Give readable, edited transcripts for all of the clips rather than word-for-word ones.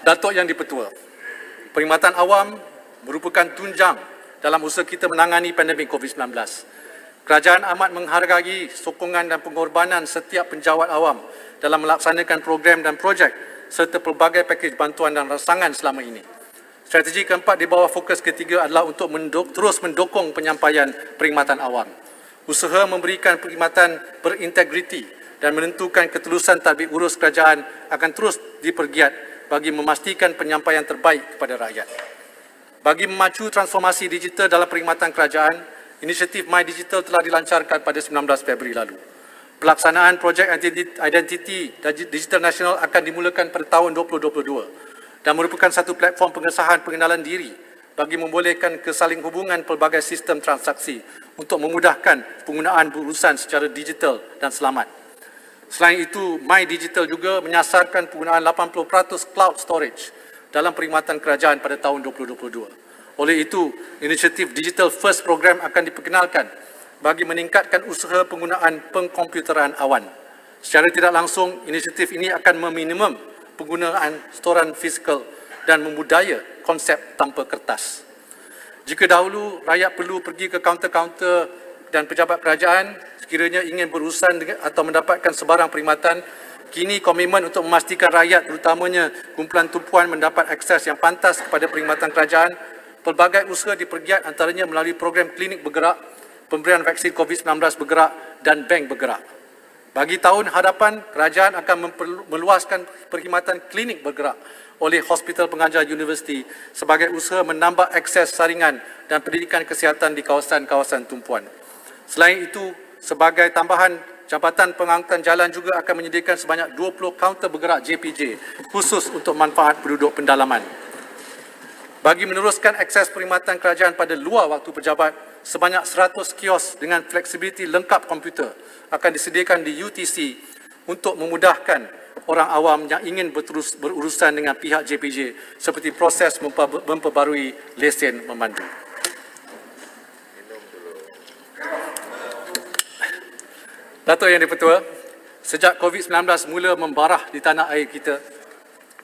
Datuk Yang di-Pertua, perkhidmatan awam merupakan tunjang dalam usaha kita menangani pandemik COVID-19. Kerajaan amat menghargai sokongan dan pengorbanan setiap penjawat awam dalam melaksanakan program dan projek serta pelbagai pakej bantuan dan rangsangan selama ini. Strategi keempat di bawah fokus ketiga adalah untuk terus mendukung penyampaian perkhidmatan awam. Usaha memberikan perkhidmatan berintegriti dan menentukan ketulusan tadbir urus kerajaan akan terus dipergiat bagi memastikan penyampaian terbaik kepada rakyat. Bagi memacu transformasi digital dalam perkhidmatan kerajaan, inisiatif My Digital telah dilancarkan pada 19 Februari lalu. Pelaksanaan projek identiti digital nasional akan dimulakan pada tahun 2022 dan merupakan satu platform pengesahan pengenalan diri bagi membolehkan kesaling hubungan pelbagai sistem transaksi untuk memudahkan penggunaan berurusan secara digital dan selamat. Selain itu, My Digital juga menyasarkan penggunaan 80% cloud storage dalam perkhidmatan kerajaan pada tahun 2022. Oleh itu, inisiatif Digital First program akan diperkenalkan bagi meningkatkan usaha penggunaan pengkomputeran awan. Secara tidak langsung, inisiatif ini akan meminimum penggunaan storan fizikal dan membudaya konsep tanpa kertas. Jika dahulu rakyat perlu pergi ke kaunter-kaunter dan pejabat kerajaan sekiranya ingin berurusan atau mendapatkan sebarang perkhidmatan, kini komitmen untuk memastikan rakyat terutamanya kumpulan tumpuan mendapat akses yang pantas kepada perkhidmatan kerajaan, pelbagai usaha dipergiat antaranya melalui program klinik bergerak, pemberian vaksin COVID-19 bergerak dan bank bergerak. Bagi tahun hadapan, kerajaan akan meluaskan perkhidmatan klinik bergerak oleh Hospital Pengajar Universiti sebagai usaha menambah akses saringan dan pendidikan kesihatan di kawasan-kawasan tumpuan. Selain itu, sebagai tambahan, Jabatan Pengangkutan Jalan juga akan menyediakan sebanyak 20 kaunter bergerak JPJ khusus untuk manfaat penduduk pendalaman. Bagi meneruskan akses perkhidmatan kerajaan pada luar waktu pejabat, sebanyak 100 kios dengan fleksibiliti lengkap komputer akan disediakan di UTC untuk memudahkan orang awam yang ingin berurusan dengan pihak JPJ seperti proses memperbarui lesen memandu. Datuk Yang di-Pertua, sejak COVID-19 mula membarah di tanah air kita,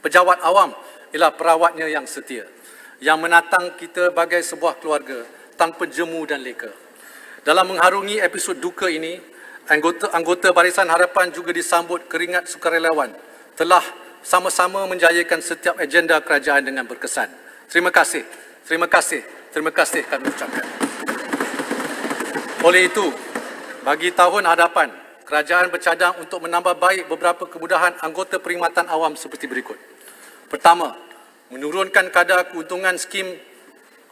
pejabat awam ialah perawatnya yang setia, yang menatang kita bagai sebuah keluarga tanpa jemu dan leka. Dalam mengharungi episod duka ini, anggota Barisan Harapan juga disambut keringat sukarelawan telah sama-sama menjayakan setiap agenda kerajaan dengan berkesan. Terima kasih, terima kasih, terima kasih kami ucapkan. Oleh itu, bagi tahun hadapan, kerajaan bercadang untuk menambah baik beberapa kemudahan anggota perkhidmatan awam seperti berikut. Pertama, menurunkan kadar keuntungan skim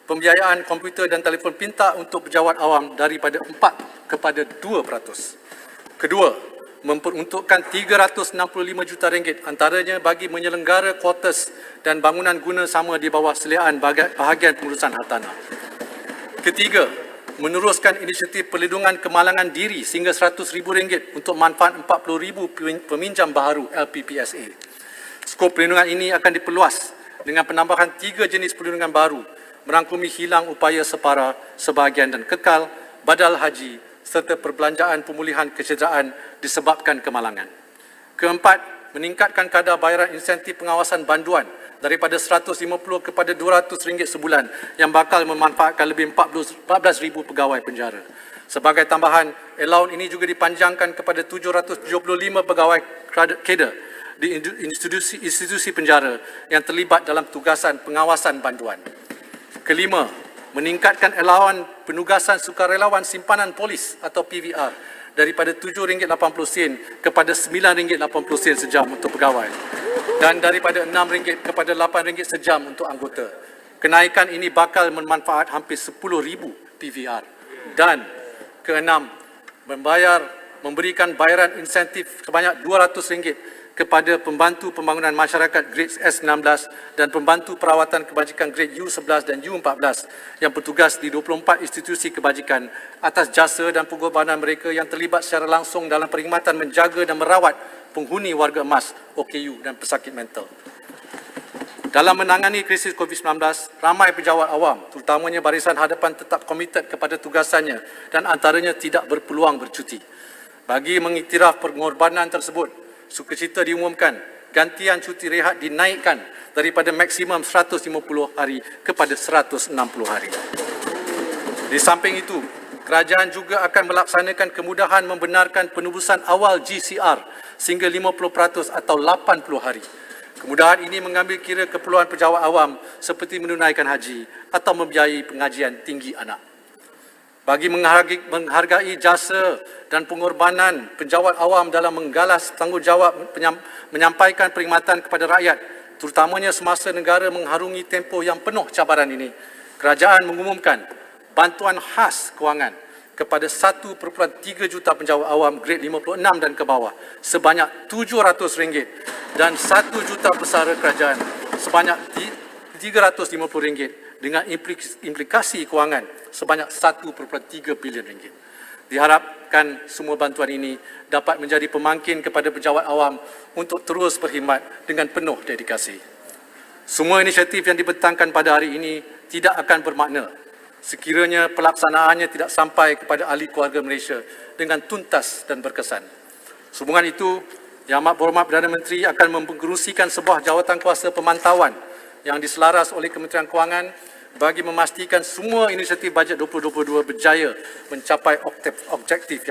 pembiayaan komputer dan telefon pintar untuk pejabat awam daripada 4 kepada 2%. Kedua, memperuntukkan RM365 juta antaranya bagi menyelenggara kuartus dan bangunan guna sama di bawah seliaan bahagian pengurusan hartanah. Ketiga, meneruskan inisiatif perlindungan kemalangan diri sehingga RM100,000 untuk manfaat 40,000 peminjam baharu LPPSA. Skop perlindungan ini akan diperluas dengan penambahan 3 jenis perlindungan baru merangkumi hilang upaya separa, sebahagian dan kekal, badal haji serta perbelanjaan pemulihan kecederaan disebabkan kemalangan. Keempat, meningkatkan kadar bayaran insentif pengawasan banduan daripada RM150 kepada RM200 sebulan yang bakal memanfaatkan lebih 14,000 pegawai penjara. Sebagai tambahan, allowance ini juga dipanjangkan kepada 775 pegawai kader di institusi penjara yang terlibat dalam tugasan pengawasan banduan. Kelima, meningkatkan allowance penugasan sukarelawan simpanan polis atau PVR daripada RM7.80 kepada RM9.80 sejam untuk pegawai dan daripada RM6 kepada RM8 sejam untuk anggota. Kenaikan ini bakal bermanfaat hampir 10,000 PVR. Dan keenam, memberikan bayaran insentif sebanyak RM200 kepada pembantu pembangunan masyarakat grade S16 dan pembantu perawatan kebajikan grade U11 dan U14 yang bertugas di 24 institusi kebajikan atas jasa dan pengorbanan mereka yang terlibat secara langsung dalam perkhidmatan menjaga dan merawat penghuni warga emas, OKU dan pesakit mental. Dalam menangani krisis COVID-19, ramai pejabat awam, terutamanya Barisan Hadapan tetap komited kepada tugasannya dan antaranya tidak berpeluang bercuti. Bagi mengiktiraf pengorbanan tersebut, sukacita diumumkan gantian cuti rehat dinaikkan daripada maksimum 150 hari kepada 160 hari. Di samping itu, kerajaan juga akan melaksanakan kemudahan membenarkan penebusan awal GCR sehingga 50% atau 80 hari. Kemudahan ini mengambil kira keperluan pejabat awam seperti menunaikan haji atau membiayai pengajian tinggi anak. Bagi menghargai jasa dan pengorbanan penjawat awam dalam menggalas tanggungjawab menyampaikan perkhidmatan kepada rakyat, terutamanya semasa negara mengharungi tempoh yang penuh cabaran ini, kerajaan mengumumkan bantuan khas kewangan kepada 1.3 juta penjawat awam grade 56 dan ke bawah sebanyak RM700 dan 1 juta pesara kerajaan sebanyak RM350 dengan implikasi kewangan sebanyak RM1.3 bilion. Diharapkan semua bantuan ini dapat menjadi pemangkin kepada penjawat awam untuk terus berkhidmat dengan penuh dedikasi. Semua inisiatif yang dibentangkan pada hari ini tidak akan bermakna sekiranya pelaksanaannya tidak sampai kepada ahli keluarga Malaysia dengan tuntas dan berkesan. Sehubungan itu, Yang Amat Berhormat Perdana Menteri akan mengerusikan sebuah jawatan kuasa pemantauan yang diselaras oleh Kementerian Kewangan bagi memastikan semua inisiatif bajet 2022 berjaya mencapai objektif